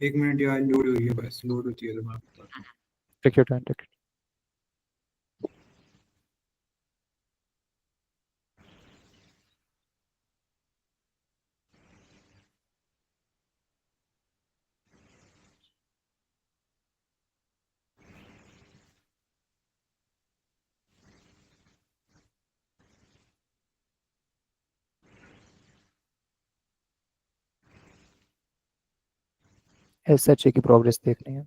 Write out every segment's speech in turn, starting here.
एक मिनट यार, लोड हुई है, बस लोड होती है तो मैं आपको बताता हूँ। Take your time, take. SHA की प्रोग्रेस देखनी है,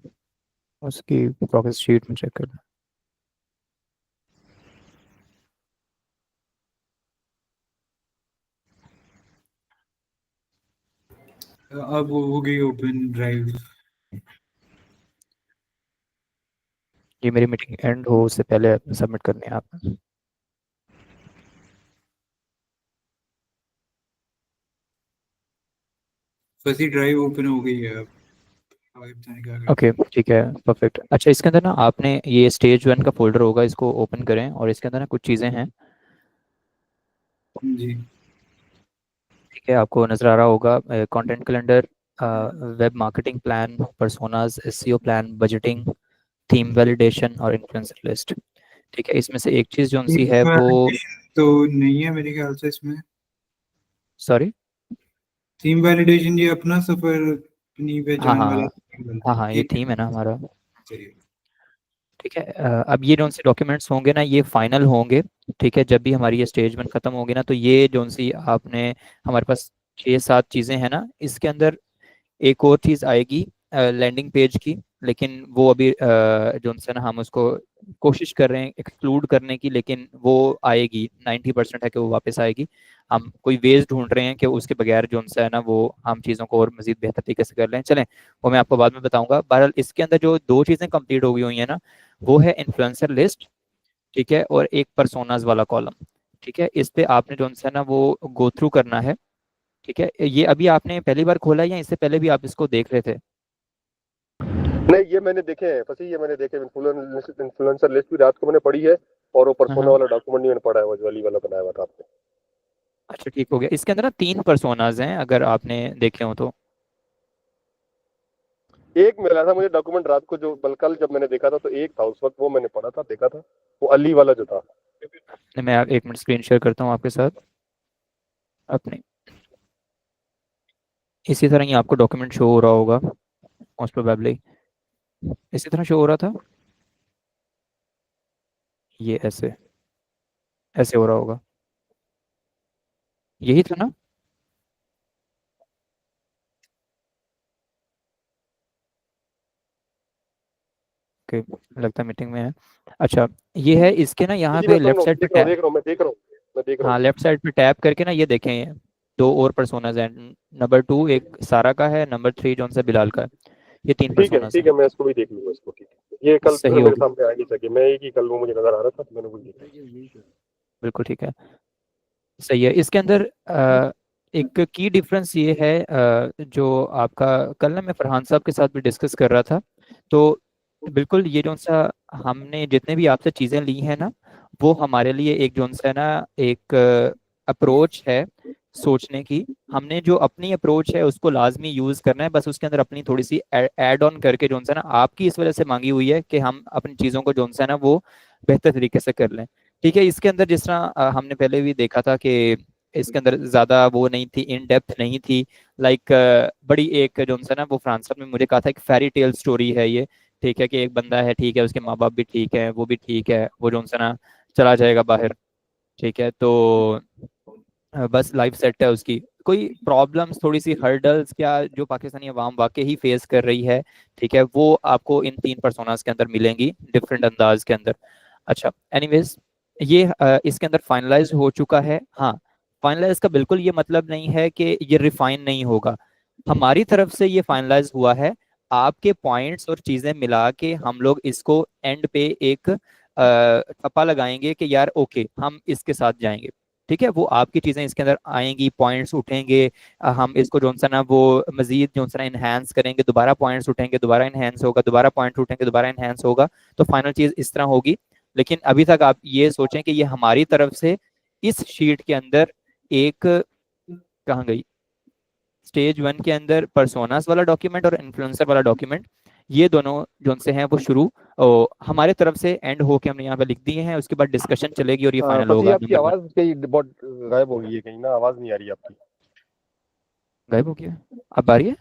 उसकी प्रोग्रेस शीट में चेक करना। अब वो हो गई ओपन ड्राइव। ये मेरी मीटिंग एंड हो उससे पहले सबमिट करनी है आपने। फर्स्ट ड्राइव ओपन हो गई है। अब आगे बताएं क्या करना ओके ठीक है, परफेक्ट। अच्छा, इसके अंदर ना आपने ये स्टेज 1 का फोल्डर होगा, इसको ओपन करें और इसके अंदर ना कुछ चीज़ें हैं। है जी। ठीक है, आपको नज़र आ रहा होगा content calendar, web marketing plan, personas, SEO plan, budgeting, theme validation और इन्फ्लुएंसर लिस्ट। ठीक है, इसमें से एक चीज़ जो सी है वो। तो नहीं है मेरे ख्याल से इसमें। सॉरी। थीम वैलिडेशन ये अपना सफर अपनी हाँ पहचान हाँ वाला हाँ। बनता हाँ है, हाँ, ये ठीक है। थीम है ना हमारा। चलिए। ठीक है, अब ये जो से डॉक्यूमेंट्स होंगे ना ये फाइनल होंगे। ठीक है, जब भी हमारी ये स्टेज 1 खत्म होगी ना, तो ये जो सी आपने हमारे पास 6-7 चीज़ें हैं ना, इसके अंदर एक और चीज़ आएगी लैंडिंग पेज की। लेकिन वो अभी जो है ना हम उसको कोशिश कर रहे हैं एक्सक्लूड करने की, लेकिन वो आएगी, 90% है कि वो वापस आएगी। हम कोई वेज ढूंढ रहे हैं कि उसके बगैर जो है ना वो हम चीज़ों को और मजीद बेहतर तरीके से कर लें। चलें, वो मैं आपको बाद में बताऊंगा। बहरहाल इसके अंदर जो 2 चीज़ें कंप्लीट हो गई हुई हैं ना, वो है इन्फ्लुएंसर लिस्ट, ठीक है, और एक परसोनाज वाला कॉलम। ठीक है, इस पे आपने जो है ना वो गो थ्रू करना है। ठीक है, ये अभी आपने पहली बार खोला है या इससे पहले भी आप इसको देख रहे थे? नहीं, ये मैंने देखे हैं फसी, ये मैंने देखे। इन्फ्लुएंसर लिस्ट भी रात को मैंने पढ़ी है, और वो हाँ परसोना हाँ। वाला डॉक्यूमेंट नहीं मैंने पढ़ा है, वो वाली वाला बनाया हुआ था आपने। अच्छा ठीक हो गया। इसके अंदर ना 3 परसोनाज हैं, अगर आपने देखे हो तो। एक मिला था मुझे डॉक्यूमेंट रात को, जो बल कल जब मैंने देखा था तो एक था उस वक्त, वो मैंने पढ़ा था, देखा था, वो अली वाला जो था। मैं एक मिनट स्क्रीन शेयर करता हूँ आपके साथ अपने। इसी तरह ही आपको डॉक्यूमेंट शो हो रहा होगा मोस्ट प्रोबेबली। इसी तरह शो हो रहा था, ये ऐसे ऐसे हो रहा होगा। यही था ना? ओके, लगता है मीटिंग में है। अच्छा, ये है इसके ना जी यहाँ जी, मैं पे सुन रहा लेफ्ट हूँ, साइड पे देख रहा हूँ, टैब। देख रहा हूँ, मैं देख रहा हूँ, मैं देख रहा हाँ, हूँ। लेफ्ट साइड पे टैप करके ना ये देखें, ये 2 और परसोनाज हैं। नंबर 2 एक सारा का है, नंबर 3 जौन सा बिलाल का है। ये 3 परसोनाज ठीक हैं। है, मैं इसको भी देख लूंगा, इसको ठीक है। ये कल सही फिर मेरे होगी। सामने आ नहीं सके, मैं एक ही कल वो मुझे नजर आ रहा था, तो मैंने वही देखा। बिल्कुल ठीक है। सही है। इसके अंदर एक की डिफरेंस ये है, जो आपका कल ना मैं फरहान साहब के साथ भी डिस्कस कर रहा था। तो बिल्कुल ये जो सा हमने जितने भी आपसे चीज़ें ली हैं ना, वो हमारे लिए एक जो सा है ना एक अप्रोच है सोचने की। हमने जो अपनी अप्रोच है उसको लाजमी यूज़ करना है, बस उसके अंदर अपनी थोड़ी सी ऐड ऑन करके जो सा ना आपकी इस वजह से मांगी हुई है कि हम अपनी चीज़ों को जो सा है ना वो बेहतर तरीके से कर लें। ठीक है, इसके अंदर जिस तरह हमने पहले भी देखा था कि इसके अंदर ज्यादा वो नहीं थी, इन डेप्थ नहीं थी। लाइक बड़ी एक जो है ना वो फ्रांस में मुझे कहा था एक फेरी टेल स्टोरी है ये। ठीक है, कि एक बंदा है, ठीक है, उसके माँ बाप भी ठीक है, वो भी ठीक है, वो जो है ना चला जाएगा बाहर। ठीक है, तो बस लाइफ सेट है उसकी। कोई प्रॉब्लम्स, थोड़ी सी हर्डल्स क्या जो पाकिस्तानी अवाम वाकई ही फेस कर रही है, ठीक है, वो आपको इन 3 परसोनास के अंदर मिलेंगी डिफरेंट अंदाज के अंदर। अच्छा, एनीवेज, ये इसके अंदर फाइनलाइज हो चुका है। हाँ, फाइनलाइज का बिल्कुल ये मतलब नहीं है कि ये रिफाइन नहीं होगा। हमारी तरफ से ये फाइनलाइज हुआ है। आपके पॉइंट्स और चीजें मिला के हम लोग इसको एंड पे एक ठप्पा लगाएंगे कि यार ओके हम इसके साथ जाएंगे। ठीक है, वो आपकी चीजें इसके अंदर आएंगी, पॉइंट्स उठेंगे, हम इसको जो सा ना वो मजीद जो सा इनहेंस करेंगे, दोबारा पॉइंट्स उठेंगे, दोबारा इनहेंस होगा, दोबारा पॉइंट उठेंगे, दोबारा इनहेंस होगा। तो फाइनल चीज इस तरह होगी। लेकिन अभी तक आप ये सोचें कि ये हमारी तरफ से इस शीट के अंदर एक, कहाँ गई, स्टेज 1 के अंदर पर्सोनास वाला डॉक्यूमेंट और इन्फ्लुएंसर वाला डॉक्यूमेंट, ये दोनों जो से हैं वो शुरू हमारे तरफ से एंड होके हमने यहाँ पे लिख दिए हैं। उसके बाद डिस्कशन चलेगी और ये फाइनल फसी होगा आपकी नंबर 1। आवाज कहीं बहुत गायब हो गई है, कहीं ना आवाज नहीं आ रही आपकी। गायब हो गया? अब आ रही है?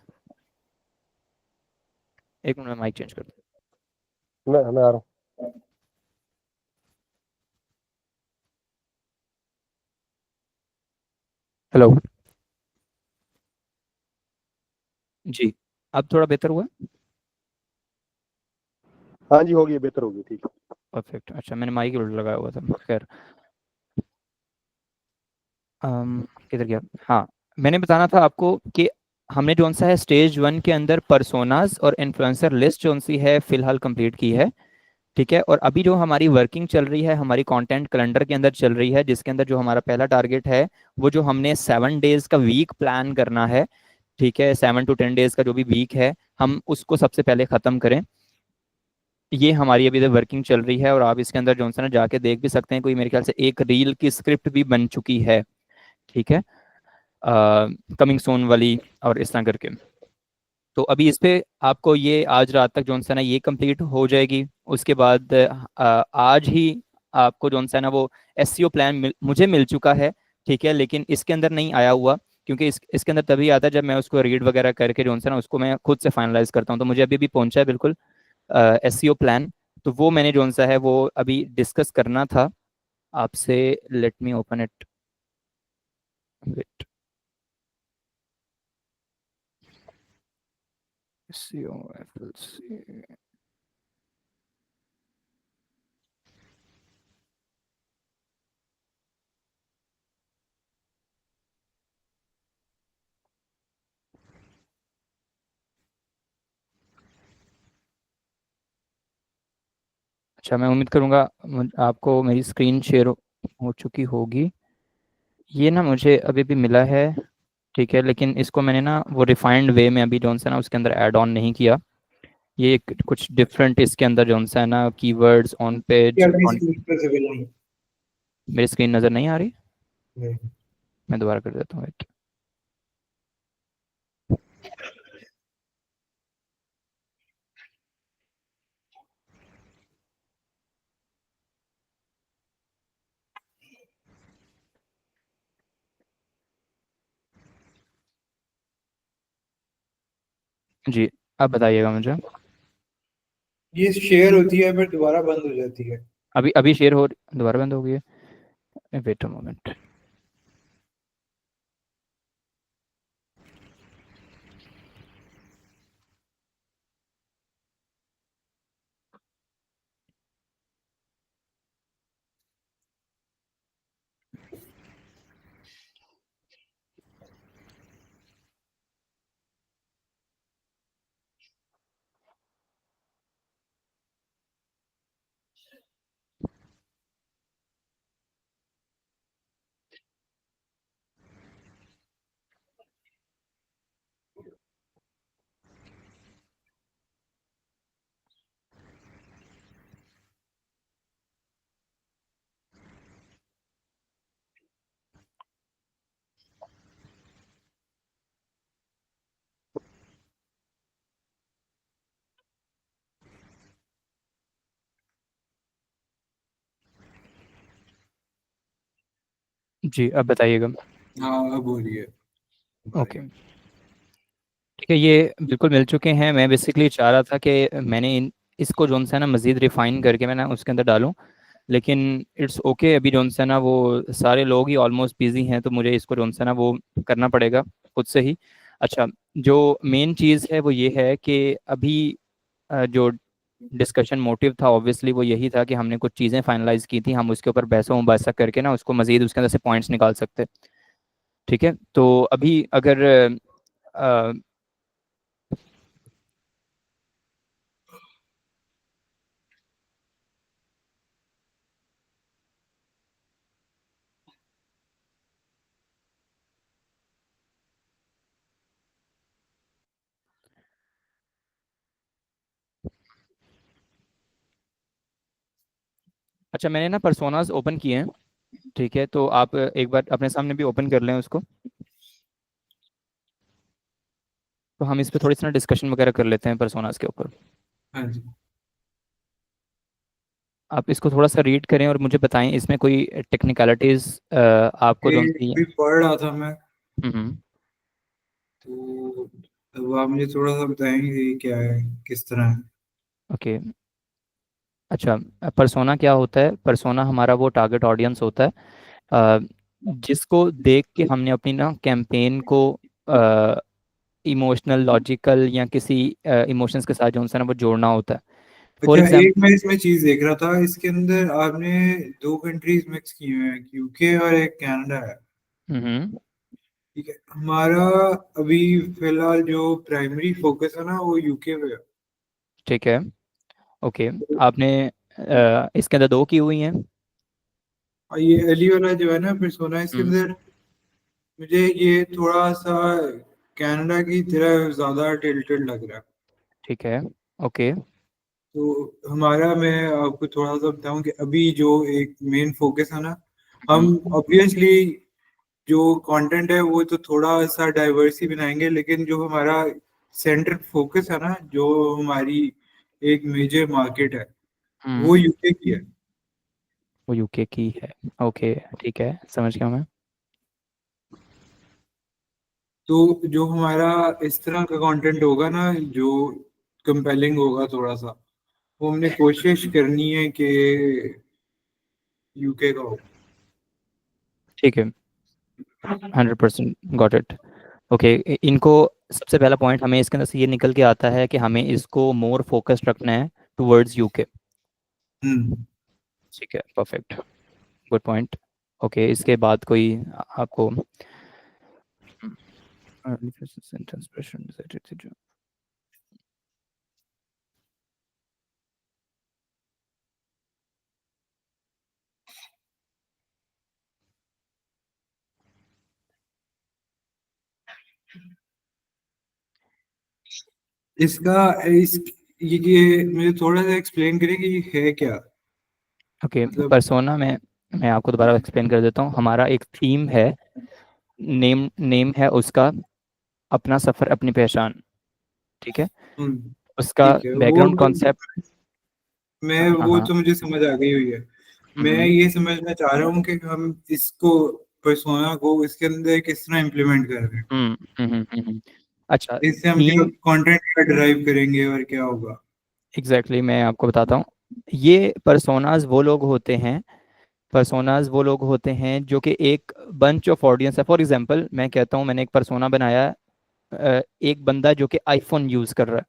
एक मिनट में माइक चेंज कर दूं। मैं आ रहा हूँ। हेलो जी, अब थोड़ा बेहतर हुआ? हाँ जी, हो गई, बेहतर हो गई, ठीक। परफेक्ट। अच्छा, मैंने माइक उल्टा लगाया हुआ था, खैर। किधर गया? हाँ, मैंने बताना था आपको कि हमने जो सा है स्टेज 1 के अंदर पर्सोनास और इन्फ्लुएंसर लिस्ट जो सी है फिलहाल कंप्लीट की है। ठीक है, और अभी जो हमारी वर्किंग चल रही है हमारी कंटेंट कैलेंडर के अंदर चल रही है, जिसके अंदर जो हमारा पहला टारगेट है वो जो हमने 7 डेज का वीक प्लान करना है। ठीक है, 7 to 10 डेज का जो भी वीक है हम उसको सबसे पहले ख़त्म करें। ये हमारी अभी तक वर्किंग चल रही है और आप इसके अंदर जो है जाके देख भी सकते हैं, कोई मेरे ख्याल से एक रील की स्क्रिप्ट भी बन चुकी है। ठीक है, कमिंग सून वाली और इस तरह करके। तो अभी इस पे आपको ये आज रात तक जो है ना ये कंप्लीट हो जाएगी। उसके बाद आज ही आपको जो है ना वो एसईओ प्लान मुझे मिल चुका है। ठीक है, लेकिन इसके अंदर नहीं आया हुआ, क्योंकि इसके अंदर तभी आता है जब मैं उसको रीड वगैरह करके जो है ना उसको मैं खुद से फाइनलाइज करता हूँ। तो मुझे अभी भी पहुंचा है बिल्कुल एसईओ प्लान। तो वो मैंने जो सा है वो अभी डिस्कस करना था आपसे। Let me open it, wait. SEO FLC. अच्छा, मैं उम्मीद करूँगा आपको मेरी स्क्रीन शेयर हो चुकी होगी। ये ना मुझे अभी भी मिला है। ठीक है, लेकिन इसको मैंने ना वो रिफाइंड वे में अभी जौन सा ना उसके अंदर ऐड ऑन नहीं किया। ये कुछ डिफरेंट इसके अंदर जौन सा है ना कीवर्ड्स ऑन पेज क्या अपनी ऑन। स्क्रीन पर से बिल्कुल मेरी स्क्रीन नज़र नहीं आ रही? नहीं। मैं दोबारा कर देता हूँ, wait। जी, अब बताइएगा मुझे। ये शेयर होती है फिर दोबारा बंद हो जाती है। अभी अभी शेयर हो दोबारा बंद हो गई है, वेट अ मोमेंट। जी, अब बताइएगा। हाँ, अब हो रही है। ओके, ठीक है, ये बिल्कुल मिल चुके हैं। मैं बेसिकली चाह रहा था कि मैंने इसको जो है ना मज़ीद रिफ़ाइन करके मैं ना उसके अंदर डालूं, लेकिन इट्स ओके। अभी जो है ना वो सारे लोग ही ऑलमोस्ट बिजी हैं, तो मुझे इसको जो है ना वो करना पड़ेगा खुद से ही। अच्छा, जो मेन चीज़ है वो ये है कि अभी जो डिस्कशन मोटिव था ऑब्वियसली वो यही था कि हमने कुछ चीज़ें फाइनलाइज की थी, हम उसके ऊपर बहसों मुबासा करके ना उसको मज़ीद उसके अंदर से पॉइंट्स निकाल सकते। ठीक है, तो अभी अगर अ, अच्छा, मैंने ना पर्सोनास ओपन किए हैं। ठीक है, तो आप एक बार अपने सामने भी ओपन कर लें उसको। तो हम इस पे थोड़ी सी ना डिस्कशन वगैरह कर लेते हैं पर्सोनास के ऊपर। हाँ जी। आप इसको थोड़ा सा रीड करें और मुझे बताएं इसमें कोई टेक्निकलिटीज आपको ये जो सी है। भी पढ़ रहा था मैं, हम्म। तो अब आप मुझे थोड़ा सा बताएंगे ये क्या है, किस तरह है। ओके। अच्छा, पर्सोना क्या होता है? पर्सोना हमारा वो टारगेट ऑडियंस होता है अ, जिसको देख के हमने अपनी ना कैंपेन को इमोशनल, लॉजिकल या किसी इमोशंस के साथ जो उनसे ना वो जोड़ना होता है। फॉर अच्छा, एक एग्जाम्पल। मैं इसमें चीज देख रहा था, इसके अंदर आपने दो कंट्रीज मिक्स की हुई हैं, यूके और एक कनाडा है। हम्म। ठीक है, हमारा अभी फिलहाल जो प्राइमरी फोकस है ना वो यूके पे है। ठीक है। ओके। आपने इसके अंदर दो की हुई हैं। और ये एली वाला जो है ना पर्सोना, इसके हम्म। अंदर मुझे ये थोड़ा सा कनाडा की तरह ज्यादा टिल्टेड लग रहा है। ठीक है। ओके। तो हमारा, मैं आपको थोड़ा सा बताऊं कि अभी जो एक मेन फोकस है ना, हम हम्म। ऑब्वियसली जो कंटेंट है वो तो थोड़ा सा डाइवर्स ही बनाएंगे, लेकिन जो हमारा सेंटर फोकस है ना, जो हमारी एक मेजर मार्केट है, वो हम्म। यूके की है। वो यूके की है। ओके। ठीक है, समझ गया मैं। तो जो हमारा इस तरह का कंटेंट होगा ना, जो कंपेलिंग होगा थोड़ा सा, वो हमने कोशिश करनी है कि यूके का हो। ठीक है। 100% गॉट इट। ओके। इनको सबसे पहला पॉइंट हमें इसके अंदर से ये निकल के आता है कि हमें इसको मोर फोकस्ड रखना है टुवर्ड्स यूके। हम्म। ठीक है, परफेक्ट, गुड पॉइंट। ओके, इसके बाद कोई आपको इसका इस ये मुझे थोड़ा सा एक्सप्लेन करें कि ये है क्या, ओके। मतलब। पर्सोना में मैं आपको दोबारा एक्सप्लेन कर देता हूँ। हमारा एक थीम है, नेम नेम है उसका अपना सफ़र अपनी पहचान। ठीक है। हम्म। उसका ठीक है, वो बैकग्राउंड कॉन्सेप्ट। मैं हाँ वो हाँ। तो मुझे समझ आ गई हुई है। मैं हम्म। ये समझना चाह रहा हूँ कि हम इसको, पर्सोना को इसके अंदर किस तरह इम्प्लीमेंट कर रहे हैं। हम्म। अच्छा, इससे हम क्या थीम। कंटेंट क्या ड्राइव करेंगे और क्या होगा। एग्जैक्टली मैं आपको बताता हूँ। ये पर्सोनाज वो लोग होते हैं, पर्सोनाज वो लोग होते हैं जो कि एक बंच ऑफ ऑडियंस है। फॉर एग्जांपल मैं कहता हूँ मैंने एक पर्सोना बनाया, एक बंदा जो कि आईफोन यूज़ कर रहा है।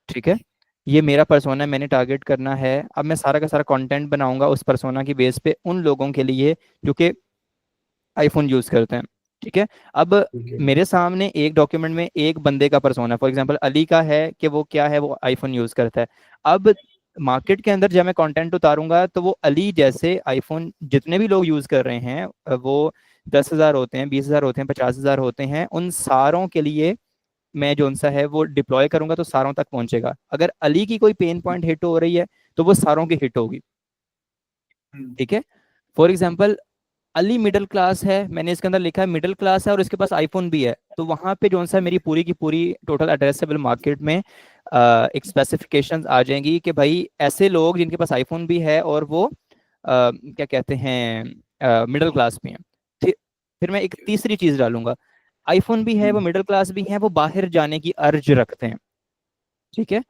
ठीक है। ये मेरा पर्सोना है, मैंने टारगेट करना है। अब मैं सारा का सारा कंटेंट बनाऊंगा उस पर्सोना की बेस पे उन लोगों के लिए जो कि आईफोन यूज़ करते हैं। ठीक है। अब ठीक है। मेरे सामने एक डॉक्यूमेंट में एक बंदे का पर्सोना है, फॉर एग्जांपल अली का है कि वो क्या है, वो आईफोन यूज़ करता है। अब मार्केट के अंदर जब मैं कंटेंट उतारूंगा तो वो अली जैसे आईफोन जितने भी लोग यूज़ कर रहे हैं, वो 10,000 होते हैं, 20,000 होते हैं, 50,000 होते हैं, उन सारों के लिए मैं जो सा है वो डिप्लॉय करूंगा तो सारों तक पहुंचेगा। अगर अली की कोई पेन पॉइंट हिट हो रही है तो वो सारों की हिट होगी। हम्म। ठीक है। For example Ali middle class है, मैंने इसके अंदर लिखा है मिडिल क्लास है और इसके पास आईफोन भी है, तो वहां पे जो सा मेरी पूरी की पूरी टोटल एड्रेसेबल मार्केट में एक स्पेसिफिकेशंस आ जाएंगी कि भाई ऐसे लोग जिनके पास आईफोन भी है और वो क्या कहते हैं मिडिल क्लास भी हैं। फिर फिर मैं एक तीसरी चीज डालूंगा, आईफोन भी है, वो हम्म। मिडिल क्लास भी है, वो बाहर जाने की अर्ज रखते हैं। ठीक है।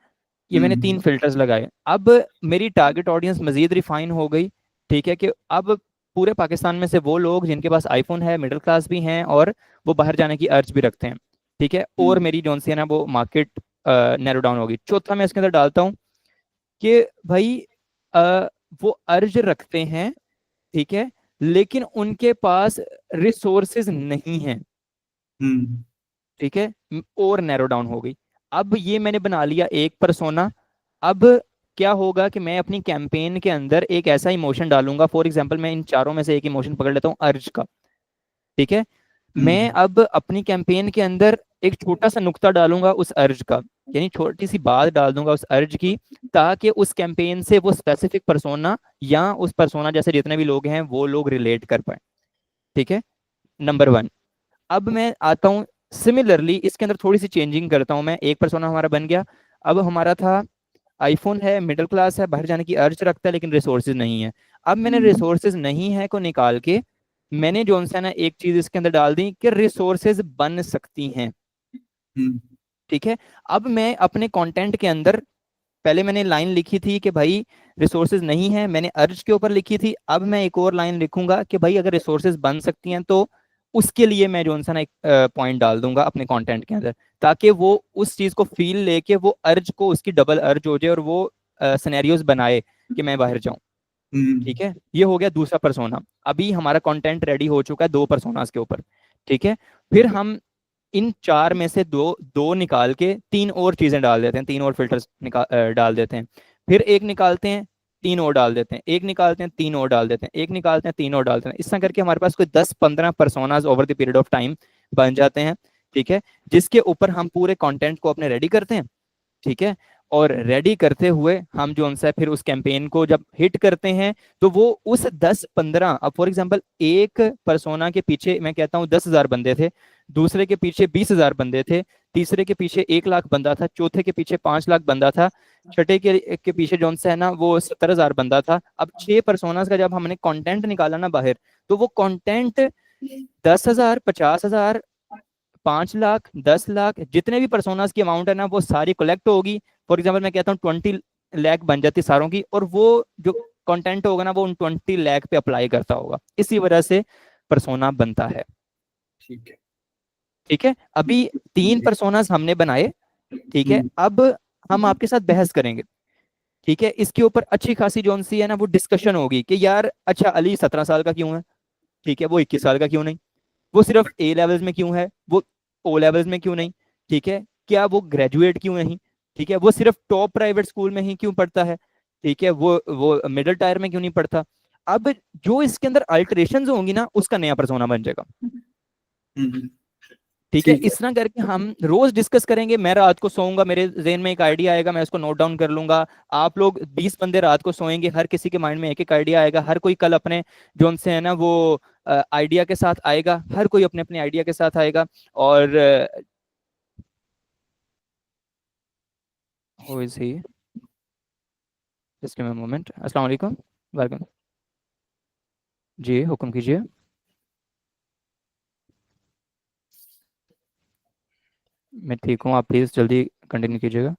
ये मैंने हम्म। 3 फिल्टर्स लगाए। अब मेरी टारगेट ऑडियंस मजीद रिफाइन हो गई। ठीक है, कि अब पूरे पाकिस्तान में से वो लोग जिनके पास आईफोन है, मिडिल क्लास भी हैं और वो बाहर जाने की अर्ज भी रखते हैं। ठीक है। और हम्म। मेरी जौन सी है ना वो मार्केट नैरो डाउन होगी। चौथा मैं इसके अंदर डालता हूँ कि भाई अ, वो अर्ज रखते हैं। ठीक है। लेकिन उनके पास रिसोर्सेज नहीं है। हम्म। ठीक है। और नैरो डाउन हो गई। अब ये मैंने बना लिया एक पर्सोना। अब क्या होगा कि मैं अपनी कैंपेन के अंदर एक ऐसा इमोशन डालूंगा, फॉर एग्जांपल मैं इन चारों में से एक इमोशन पकड़ लेता हूँ, अर्ज का। ठीक है। मैं हम्म। अब अपनी कैंपेन के अंदर एक छोटा सा नुक्ता डालूंगा उस अर्ज का, यानी छोटी सी बात डाल दूंगा उस अर्ज की, ताकि उस कैंपेन से वो स्पेसिफिक पर्सोना या उस पर्सोना जैसे जितने भी लोग हैं वो लोग रिलेट कर पाए। ठीक है। नंबर 1। अब मैं आता हूँ सिमिलरली इसके अंदर थोड़ी सी चेंजिंग करता हूँ मैं। एक पर्सोना हमारा बन गया। अब हमारा था आईफोन है, मिडिल क्लास है, बाहर जाने की अर्ज रखता है, लेकिन रिसोर्सेज नहीं है। अब मैंने रिसोर्सेज नहीं है को निकाल के मैंने जो है ना एक चीज इसके अंदर डाल दी कि रिसोर्सेज बन सकती हैं। ठीक है। अब मैं अपने कंटेंट के अंदर पहले मैंने लाइन लिखी थी कि भाई रिसोर्सेज नहीं है, मैंने अर्ज के ऊपर लिखी थी। अब मैं एक और लाइन लिखूंगा कि भाई अगर रिसोर्सेज बन सकती हैं तो उसके लिए मैं जो है ना एक पॉइंट डाल दूंगा अपने कंटेंट के अंदर, ताकि वो उस चीज को फील लेके वो अर्ज को उसकी डबल अर्ज हो जाए और वो सिनेरियोज बनाए कि मैं बाहर जाऊं। ठीक है, ये हो गया दूसरा पर्सोना। अभी हमारा कंटेंट रेडी हो चुका है दो पर्सोनास के ऊपर। ठीक है, फिर हम इन चार में से दो दो निकाल के तीन और चीजें डाल देते हैं, तीन और फिल्टर्स डाल देते हैं। फिर एक निकालते हैं, तीन और डाल देते हैं, एक निकालते हैं, तीन और डाल देते हैं, एक निकालते हैं, तीन और डालते हैं। इस तरह करके हमारे पास कोई 10-15 personage over the period of time बन जाते हैं। ठीक है, जिसके ऊपर हम पूरे कंटेंट को अपने रेडी करते हैं। ठीक है, और रेडी करते हुए हम जो है फिर उस कैंपेन को जब हिट करते हैं तो वो उस 10-15, अब फॉर एग्जांपल एक पर्सोना के पीछे मैं कहता हूँ 10,000 बंदे थे, दूसरे के पीछे 20,000 बंदे थे, तीसरे के पीछे 1 लाख बंदा था, चौथे के पीछे 5 लाख बंदा था, छठे के पीछे जो है ना वो 70,000 बंदा था। अब 6 पर्सोनास का जब हमने कंटेंट निकाला ना बाहर, तो वो कंटेंट 10,000, 50,000, 5 लाख, 10 लाख, जितने भी पर्सोनास की अमाउंट है ना वो सारी कलेक्ट होगी। फॉर एग्जाम्पल मैं कहता हूँ 20 लाख बन जाती सारों की, और वो जो कंटेंट होगा ना वो उन 20 लाख पे अप्लाई करता होगा। इसी वजह से पर्सोना बनता है। ठीक है। ठीक है, अभी 3 पर्सोनास हमने बनाए। ठीक है, अब हम आपके साथ बहस करेंगे। ठीक है, इसके ऊपर अच्छी खासी जोन सी है ना वो डिस्कशन होगी कि यार अच्छा अली 17 साल का क्यों है, ठीक है, वो 21 साल का क्यों नहीं, वो सिर्फ ए लेवल्स में क्यों है, वो ओ लेवल्स में क्यों नहीं, ठीक है, क्या वो ग्रेजुएट क्यों नहीं, ठीक है, वो सिर्फ टॉप प्राइवेट स्कूल में ही क्यों पढ़ता है, ठीक है, वो मिडिल टायर में क्यों नहीं पढ़ता। अब जो इसके अंदर अल्टरेशन होंगी ना उसका नया पर्सोना बन जाएगा। ठीक है, ठीक है। इस तरह करके हम रोज डिस्कस करेंगे। मैं रात को सोऊंगा, मेरे ज़हन में एक आइडिया आएगा, मैं उसको नोट डाउन कर लूंगा। आप लोग 20 बंदे रात को सोएंगे, हर किसी के माइंड में एक एक आइडिया आएगा, हर कोई कल अपने जो उनसे है ना वो आइडिया के साथ आएगा, हर कोई अपने अपने आइडिया के साथ आएगा। और हो is he just give me a moment. अस्सलाम वालेकुम। वेलकम। जी हुक्म कीजिए। मैं ठीक हूँ, आप प्लीज़ जल्दी कंटिन्यू कीजिएगा।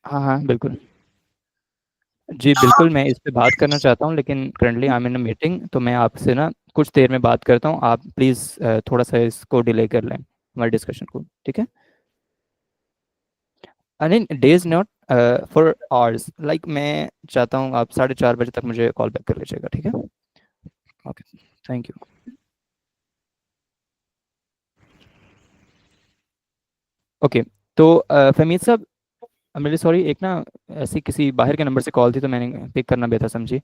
हाँ हाँ बिल्कुल। जी बिल्कुल, मैं इस पे बात करना चाहता हूँ, लेकिन currently I am in a meeting, तो मैं आपसे ना कुछ देर में बात करता हूँ। आप प्लीज़ थोड़ा सा इसको डिले कर लें हमारे डिस्कशन को। ठीक है, नहीं days not for hours, like मैं चाहता हूँ आप 4:30 बजे तक मुझे कॉल बैक कर लीजिएगा। ठीक है, ओके, थैंक यू। ओके, तो फहमीद साहब, मेरे सॉरी, एक ना ऐसी किसी बाहर के नंबर से कॉल थी तो मैंने पिक करना बेहतर समझी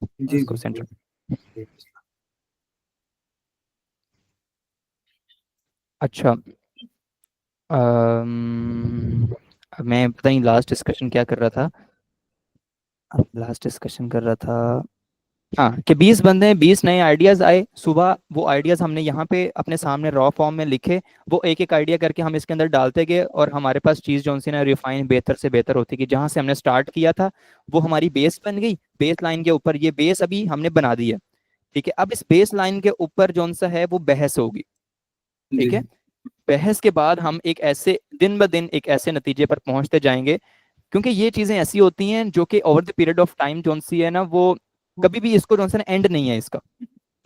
जी उसको जी सेंटर। अच्छा, मैं पता नहीं लास्ट डिस्कशन क्या कर रहा था। लास्ट डिस्कशन कर रहा था, हाँ, कि 20 बंदे हैं, 20 नए आइडियाज आए सुबह। वो आइडियाज हमने यहाँ पे अपने सामने रॉ फॉर्म में लिखे, वो एक एक आइडिया करके हम इसके अंदर डालते गए, और हमारे पास चीज़ जो सी ना रिफाइन बेहतर से बेहतर होती गई। जहाँ से हमने स्टार्ट किया था वो हमारी बेस बन गई। बेस लाइन के ऊपर ये बेस अभी हमने बना दी है। ठीक है, अब इस बेस लाइन के ऊपर जो सा है वो बहस होगी। ठीक है, बहस के बाद हम एक ऐसे दिन ब दिन एक ऐसे नतीजे पर पहुंचते जाएंगे, क्योंकि ये चीजें ऐसी होती हैं जो कि over the period of time जो सी है ना वो कभी भी इसको जो है एंड नहीं है इसका।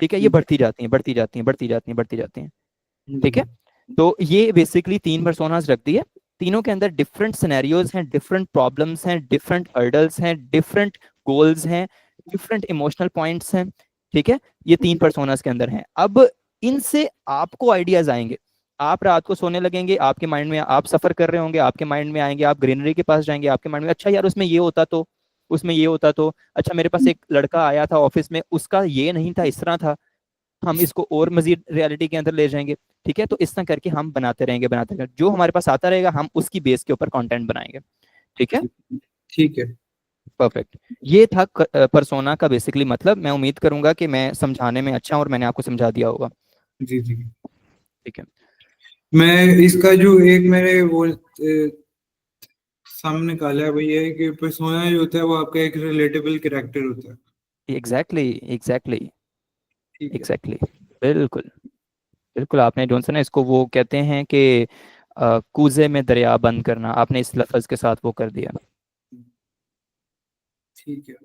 ठीक है, ये बढ़ती जाती हैं, बढ़ती जाती हैं, बढ़ती जाती हैं, बढ़ती जाती हैं। ठीक है, तो ये बेसिकली 3 पर्सोनास रख दी है। तीनों के अंदर डिफरेंट सिनेरियोज हैं, डिफरेंट प्रॉब्लम्स हैं, डिफरेंट हर्डल्स हैं, डिफरेंट गोल्स हैं, डिफरेंट इमोशनल पॉइंट्स हैं। ठीक है, ये 3 पर्सोनास के अंदर हैं। अब इनसे आपको आइडियाज आएंगे। आप रात को सोने लगेंगे, आपके माइंड में आप सफर कर रहे होंगे, आपके माइंड में आएंगे, आप ग्रीनरी के पास जाएंगे, आपके माइंड में अच्छा यार उसमें ये होता तो, उसमें ये होता तो, अच्छा मेरे पास एक लड़का आया था ऑफिस में, उसका ये नहीं था इस तरह था, हम इसको और मजीद रियलिटी के अंदर ले जाएंगे। ठीक है, तो इस तरह करके हम बनाते रहेंगे, बनाते रहेंगे, जो हमारे पास आता रहेगा हम उसकी बेस के ऊपर कंटेंट बनाएंगे। ठीक है, ठीक है। परफेक्ट। ये था पर्सोना का बेसिकली मतलब। मैं उम्मीद करूंगा कि मैं समझाने में अच्छा हूं और मैंने आपको समझा दिया होगा। जी जी। ठीक है। मैं इसका जो एक मैंने वो सामने निकाला है वही है कि पर्सोना जो होता है वो आपका एक रिलेटेबल कैरेक्टर होता है। एग्जैक्टली एग्जैक्टली ठीक है। एग्जैक्टली। बिल्कुल बिल्कुल, आपने जॉनसन है इसको वो कहते हैं कि कूजे में दरिया बंद करना, आपने इस लफ्ज के साथ वो कर दिया। ठीक है।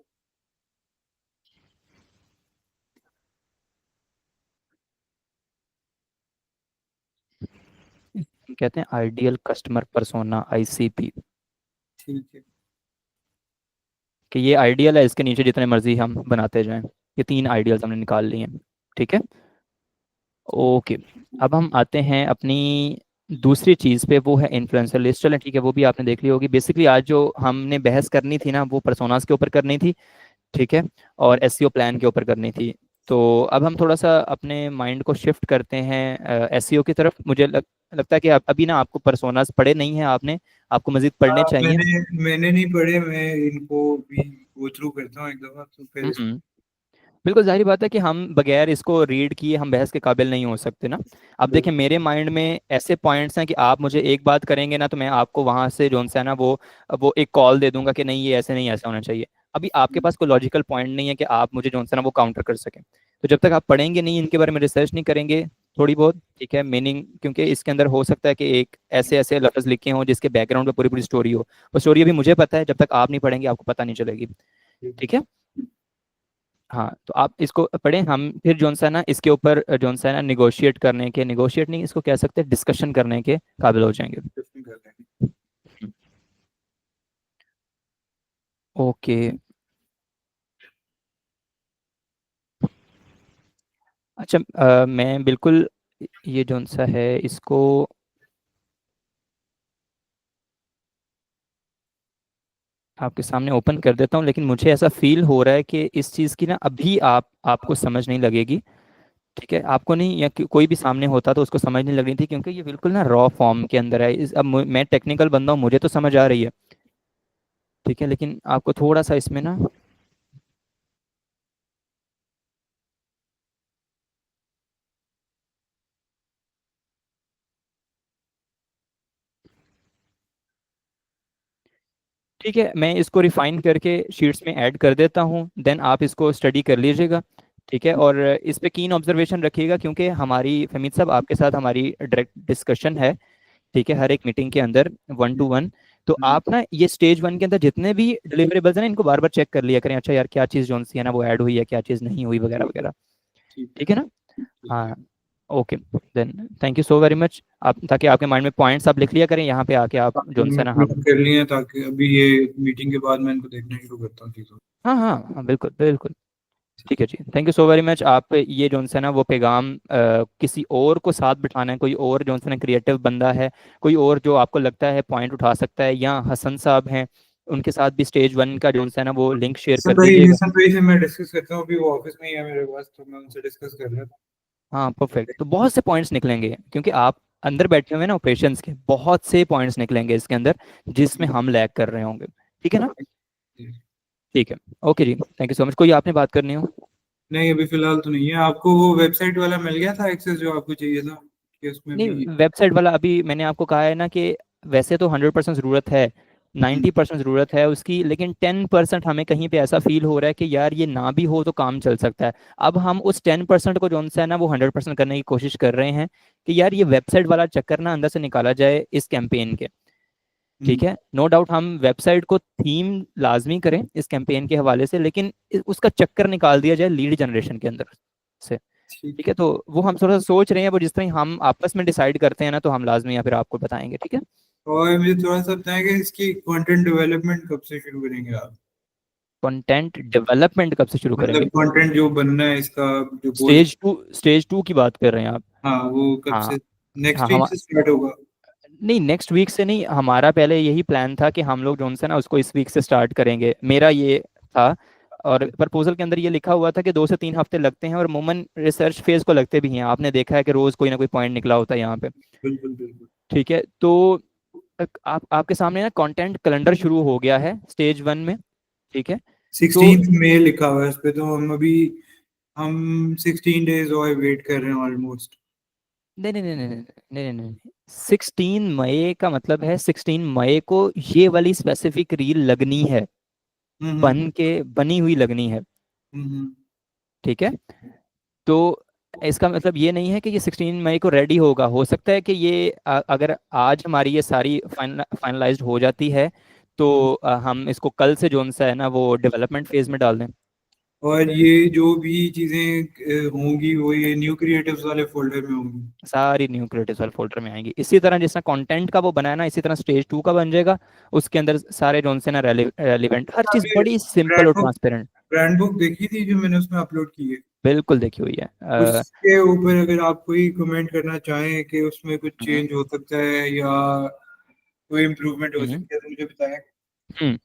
कहते हैं आइडियल कस्टमर पर्सोना, आईसीपी। ठीक है। कि ये आइडियल है, इसके नीचे जितने मर्जी हम बनाते जाएं। ये 3 आइडियल्स हमने निकाल लिए हैं। ठीक है। ठीक। ओके। अब हम आते हैं अपनी दूसरी चीज़ पे, वो है इन्फ्लुएंसर लिस्ट। चलें ठीक है, वो भी आपने देख ली होगी। बेसिकली आज जो हमने बहस करनी थी ना, वो पर्सोनास के ऊपर करनी थी। ठीक है। और एसईओ प्लान के ऊपर करनी थी। तो अब हम थोड़ा सा अपने माइंड को शिफ्ट करते हैं एसईओ की तरफ। मुझे लगता है कि अभी ना आपको पर्सोनास पढ़े नहीं हैं आपने, आपको मजीद पढ़ने चाहिए। मैंने नहीं पढ़े, मैं इनको भी गो थ्रू करता हूँ एक दफा तो फिर हम्म। बिल्कुल जाहिर बात है कि हम बगैर इसको रीड किए हम बहस के काबिल नहीं हो सकते ना। अब देखिए मेरे माइंड में ऐसे पॉइंट्स हैं कि आप मुझे एक बात करेंगे ना, तो मैं आपको वहां से जो सा है ना वो एक कॉल दे दूंगा कि नहीं ये ऐसे नहीं, ऐसा होना चाहिए। अभी आपके पास कोई लॉजिकल पॉइंट नहीं है कि आप मुझे जो सा ना वो काउंटर कर सकें। तो जब तक आप पढ़ेंगे नहीं, इनके बारे में रिसर्च नहीं करेंगे थोड़ी बहुत, ठीक है, मीनिंग, क्योंकि इसके अंदर हो सकता है कि एक ऐसे ऐसे लफ्ज लिखे हों जिसके बैकग्राउंड पे पूरी पूरी स्टोरी हो। वो स्टोरी अभी मुझे पता है, जब तक आप नहीं पढ़ेंगे आपको पता नहीं चलेगी। ठीक है। हाँ, तो आप इसको पढ़ें, हम फिर जोन सा ना इसके ऊपर जोन सा ना निगोशिएट करने के, निगोशिएट नहीं इसको कह सकते, डिस्कशन करने के काबिल हो जाएंगे। कर लेंगे। ओके। अच्छा, मैं बिल्कुल ये जोन सा है इसको आपके सामने ओपन कर देता हूँ, लेकिन मुझे ऐसा फील हो रहा है कि इस चीज़ की ना अभी आपको समझ नहीं लगेगी। ठीक है, आपको नहीं, या कोई भी सामने होता तो उसको समझ नहीं लगनी थी, क्योंकि ये बिल्कुल ना रॉ फॉर्म के अंदर है। अब मैं टेक्निकल बंदा हूँ, मुझे तो समझ आ रही है। ठीक है, लेकिन आपको थोड़ा सा इसमें ना, ठीक है, मैं इसको रिफाइन करके शीट्स में ऐड कर देता हूँ, देन आप इसको स्टडी कर लीजिएगा। ठीक है, और इस पे कीन ऑब्जर्वेशन रखिएगा, क्योंकि हमारी फमीद साहब आपके साथ हमारी डायरेक्ट डिस्कशन है। ठीक है, हर एक मीटिंग के अंदर 1 to 1। तो आप ना ये स्टेज 1 के अंदर जितने भी डिलीवरेबल्स हैं ना, इनको बार बार चेक कर लिया करें, अच्छा यार क्या चीज़ जो सी है ना वो ऐड हुई है, क्या चीज़ नहीं हुई, वगैरह वगैरह। ठीक है। ठीक है ना। ठीक है। हाँ। Okay. Then thank you so very much, आप ताकि आपके माइंड में पॉइंट्स आप लिख लिया करें, यहाँ पे आके आप जो मैंने है ना नोट हम। कर लिए हैं ताकि अभी ये मीटिंग के बाद मैं इनको देखना शुरू करता हूँ चीज़ों हाँ हाँ हाँ, बिल्कुल बिल्कुल। ठीक है जी, thank you so very much. आप ये जो है ना वो पैगाम किसी और को साथ बिठाना है, कोई और जो है ना क्रिएटिव बंदा है, कोई और जो आपको लगता है पॉइंट उठा सकता है, या हसन साहब हैं, उनके साथ भी स्टेज 1 का जो है ना वो लिंक शेयर कर दीजिएगा। हसन भाई से मैं डिस्कस करता हूँ, अभी वो ऑफिस में ही है मेरे पास, तो मैं उनसे डिस्कस कर लेता हाँ परफेक्ट, तो बहुत से पॉइंट्स निकलेंगे, क्योंकि आप अंदर बैठे हुए हैं ना ऑपरेशंस के, बहुत से पॉइंट्स निकलेंगे इसके अंदर जिसमें हम लैग कर रहे होंगे। ठीक है ना। हूँ। ठीक है। ओके जी, थैंक यू सो मच। कोई आपने बात करनी हो? नहीं, अभी फिलहाल तो नहीं है। आपको वो वेबसाइट वाला मिल गया था एक्सेस जो आपको चाहिए था कि उसमें नहीं, भी? वेबसाइट वाला अभी मैंने आपको कहा है ना कि वैसे तो 100% ज़रूरत है, हम्म, 90% ज़रूरत है उसकी, लेकिन 10% हमें कहीं पे ऐसा फील हो रहा है कि यार ये ना भी हो तो काम चल सकता है। अब हम उस 10% को जो सा है ना वो 100% करने की कोशिश कर रहे हैं कि यार ये वेबसाइट वाला चक्कर ना अंदर से निकाला जाए इस कैंपेन के। ठीक हम्म, है, नो डाउट हम वेबसाइट को थीम लाजमी करें इस कैंपेन के हवाले से, लेकिन उसका चक्कर निकाल दिया जाए लीड जनरेशन के अंदर से। ठीक ठीक है, है। तो वो हम थोड़ा सा सोच रहे हैं, वो जिस तरह हम आपस में डिसाइड करते हैं ना, तो हम लाजमी या फिर आपको बताएंगे। ठीक है। और मुझे थोड़ा सा बताएं कि इसकी कंटेंट डेवलपमेंट कब से शुरू करेंगे आप? कंटेंट डेवलपमेंट कब से शुरू मतलब करेंगे? कंटेंट जो बनना है इसका, जो गोल। स्टेज 2 की बात कर रहे हैं आप? हाँ, वो कब हाँ से? हाँ। नेक्स्ट हम वीक से स्टार्ट होगा? नहीं, नेक्स्ट वीक से नहीं, हमारा पहले यही प्लान था कि हम लोग जो है ना उसको इस वीक से स्टार्ट करेंगे, मेरा ये था। और प्रपोजल के अंदर ये लिखा हुआ था कि 2 से 3 हफ्ते लगते हैं, और अमूमन रिसर्च फेज को लगते भी हैं, आपने देखा है कि रोज कोई ना कोई पॉइंट निकला होता है यहाँ पे। बिल्कुल बिल्कुल। ठीक है, तो आपके सामने ना कंटेंट कैलेंडर शुरू हो गया है स्टेज 1 में। ठीक है, 16th में लिखा हुआ है उस पे, तो हम 16 डेज और वेट कर रहे हैं ऑलमोस्ट। नहीं नहीं नहीं नहीं नहीं नहीं नहीं नहीं, 16 मई का मतलब है 16 मई को ये वाली स्पेसिफिक रील लगनी है, हम्म बनी हुई लगनी है। हम्म ठीक है, तो इसका मतलब ये नहीं है कि ये 16 मई को रेडी होगा। हो सकता है कि ये अगर आज हमारी ये सारी फाइनलाइज्ड हो जाती है हम्म। तो हम इसको कल से जोन सा है ना वो डेवलपमेंट फेज में डाल दें। और ये जो भी चीजें होंगी वो ये न्यू क्रिएटिव्स वाले फोल्डर में होंगी। सारी न्यू क्रिएटिव वाले फोल्डर में आएंगी। इसी तरह जैसा कंटेंट का वो बनाया ना, इसी तरह स्टेज 2 का बन जाएगा। उसके अंदर सारे जोन से ना रेलिवेंट हर चीज आपने बड़ी सिंपल ब्रांड और बुक ट्रांसपेरेंट। ब्रांड बुक देखी थी जो मैंने उसमें अपलोड की है? बिल्कुल देखी हुई है। उसके ऊपर अगर आप कोई कमेंट करना चाहें कि उसमें कुछ हम्म चेंज हो सकता है या कोई इम्प्रूवमेंट हो हम्म सकती है तो मुझे बताएं। हम्म।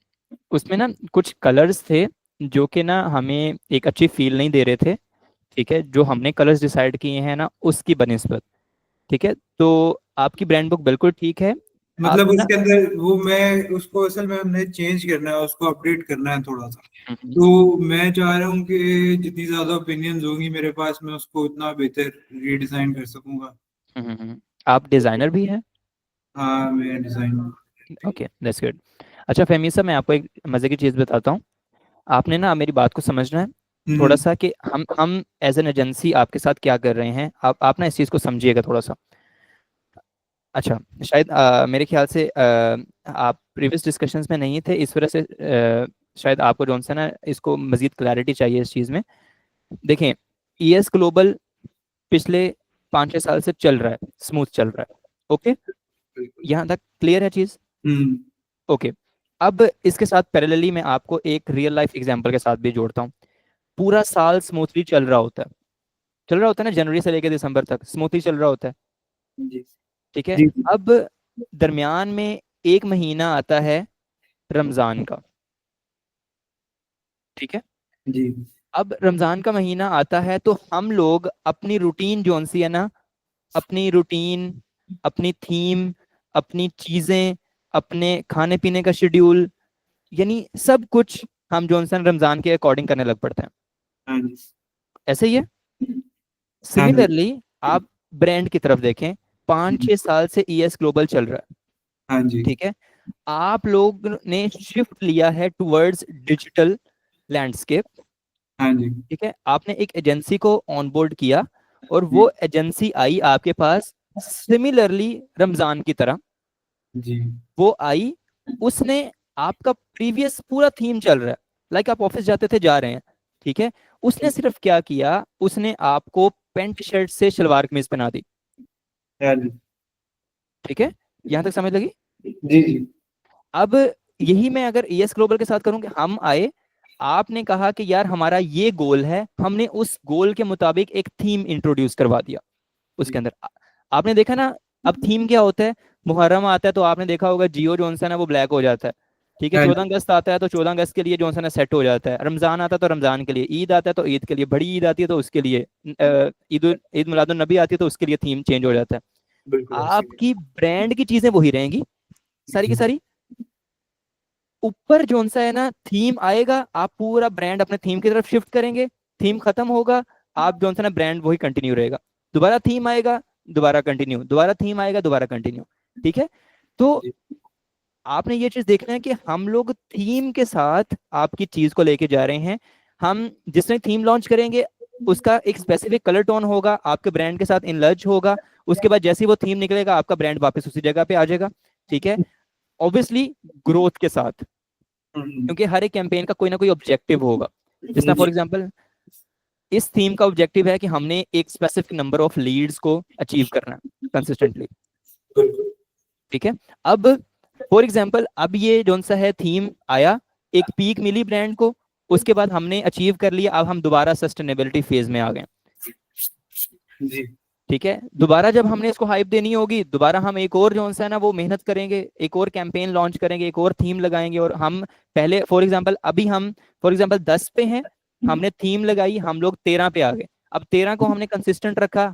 उसमें ना कुछ कलर्स थे जो कि ना हमें एक अच्छी फील नहीं दे रहे थे। ठीक है, जो हमने कलर्स डिसाइड किए हैं ना उसकी बनिस्बत। ठीक है, तो आपकी ब्रांड बुक बिल्कुल ठीक है। मतलब आपने ना उसके अंदर वो मैं उसको असल में हमने चेंज करना है, उसको अपडेट करना है थोड़ा सा। हम्म तो मैं चाह रहा हूँ कि जितनी ज्यादा ओपिनियंस होंगी मेरे पास मैं उसको उतना बेहतर रीडिजाइन कर सकूंगा। आप डिजाइनर भी हैं? हाँ मैं डिजाइन। Okay, that's good. अच्छा फहमी साहब, मैं आपको एक मजे की चीज़ बताता हूँ। आपने ना मेरी बात को समझना है थोड़ा हम्म सा कि हम एज एन एजेंसी आपके साथ क्या कर रहे हैं। आप ना इस चीज़ को समझिएगा थोड़ा सा। अच्छा, शायद मेरे ख्याल से आप प्रीवियस डिस्कशंस में नहीं थे, इस वजह से शायद आपको जौन सा ना इसको मजीद क्लैरिटी चाहिए इस चीज़ में। देखें, ईएस ग्लोबल पिछले 5-6 साल से चल रहा है, स्मूथ चल रहा है। ओके, बिल्कुल। यहाँ तक क्लियर है चीज़? हम्म ओके, अब इसके साथ पैरेलली मैं आपको एक रियल लाइफ एग्जांपल के साथ भी जोड़ता हूँ। पूरा साल स्मूथली चल रहा होता है ना, जनवरी से लेकर दिसंबर तक स्मूथली चल रहा होता है। जी ठीक है, जी अब दरमियान में एक महीना आता है रमजान का। ठीक है, जी अब रमजान का महीना आता है तो हम लोग अपनी रूटीन जोन सी है ना, अपनी रूटीन, अपनी थीम, अपनी चीजें, अपने खाने पीने का शेड्यूल, यानी सब कुछ हम जॉनसन रमजान के अकॉर्डिंग करने लग पड़ते हैं। हाँ जी ऐसे ही है। हाँ जी सिमिलरली आप ब्रांड की तरफ देखें, 5-6 साल से ईएस ग्लोबल चल रहा है। हाँ जी ठीक है, आप लोग ने शिफ्ट लिया है टुवर्ड्स डिजिटल लैंडस्केप। हाँ जी ठीक है, आपने एक एजेंसी को ऑनबोर्ड किया और जी वो एजेंसी आई आपके पास सिमिलरली रमजान की तरह। जी वो आई, उसने आपका प्रीवियस पूरा थीम चल रहा है, लाइक आप ऑफिस जाते थे जा रहे हैं। ठीक है, उसने सिर्फ क्या किया, उसने आपको पेंट शर्ट से शलवार कमीज पहना दी। हाँ जी ठीक है, यहां तक समझ लगी? जी जी अब यही मैं अगर ईएस ग्लोबल के साथ करूं कि हम आए, आपने कहा कि यार हमारा ये गोल है, हमने उस गोल के मुताबिक एक थीम इंट्रोड्यूस करवा दिया उसके जी अंदर। आपने देखा ना, अब थीम क्या होता है? मुहर्रम आता है तो आपने देखा होगा जियो जॉनसन है वो ब्लैक हो जाता है। ठीक है, हाँ 14 अगस्त आता है तो 14 अगस्त के लिए जॉनसन है सेट हो जाता है। रमजान आता है तो रमजान के लिए, ईद आता है तो ईद के लिए, बड़ी ईद आती है तो उसके लिए, ईद मिलादुन नबी आती है तो उसके लिए थीम चेंज हो जाता है। बिल्कुल ऐसे ही आपकी ब्रांड की चीजें वही रहेंगी है। सारी की जी सारी। ऊपर जोन सा है ना थीम आएगा, आप पूरा ब्रांड अपने थीम की तरफ शिफ्ट करेंगे। थीम खत्म होगा, आप जोन सा ना ब्रांड वही कंटिन्यू रहेगा। दोबारा थीम आएगा, दोबारा कंटिन्यू, दोबारा थीम आएगा, दोबारा कंटिन्यू। ठीक है, तो जी आपने ये चीज देखना है कि हम लोग थीम के साथ आपकी चीज को लेके जा रहे हैं। हम जिसने थीम लॉन्च करेंगे उसका एक स्पेसिफिक कलर टोन होगा, आपके ब्रांड के साथ इनलर्ज होगा। उसके बाद जैसे ही वो थीम निकलेगा आपका ब्रांड वापस उसी जगह पे आ जाएगा। ठीक है, ऑब्वियसली ग्रोथ के साथ, हम्म, क्योंकि हर एक कैंपेन का कोई ना कोई ऑब्जेक्टिव होगा। जिसना फॉर जी एग्जांपल इस थीम का ऑब्जेक्टिव है कि हमने एक स्पेसिफिक नंबर ऑफ लीड्स को अचीव करना है कंसिस्टेंटली। बिल्कुल ठीक है, अब फॉर एग्जांपल अब ये जौन सा है थीम आया, एक पीक मिली ब्रांड को, उसके बाद हमने अचीव कर लिया, अब हम दोबारा सस्टेनेबिलिटी फेज में आ गए। जी ठीक है, दोबारा जब हमने इसको हाइप देनी होगी, दोबारा हम एक और जो है ना वो मेहनत करेंगे, एक और कैंपेन लॉन्च करेंगे, एक और थीम लगाएंगे। और हम पहले फॉर एग्जांपल अभी हम फॉर एग्जांपल 10 पे हैं, हमने थीम लगाई, हम लोग 13 पे आ गए। अब 13 को हमने कंसिस्टेंट रखा,